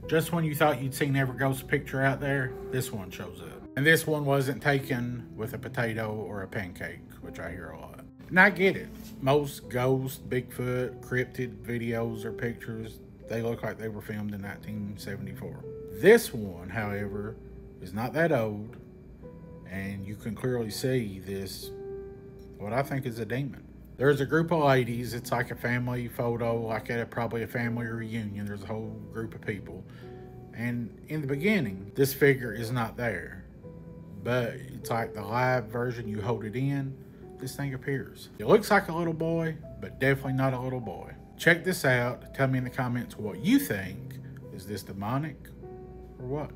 Just when you thought you'd seen every ghost picture out there, this one shows up. And this one wasn't taken with a potato or a pancake, which I hear a lot. And I get it. Most ghost, Bigfoot, cryptid videos or pictures, they look like they were filmed in 1974. This one, however, is not that old, and you can clearly see this, what I think is a demon. There's a group of ladies. It's like a family photo, like at probably a family reunion. There's a whole group of people. And in the beginning, this figure is not there. But it's like the live version, you hold it in, this thing appears. It looks like a little boy, but definitely not a little boy. Check this out. Tell me in the comments what you think. Is this demonic or what?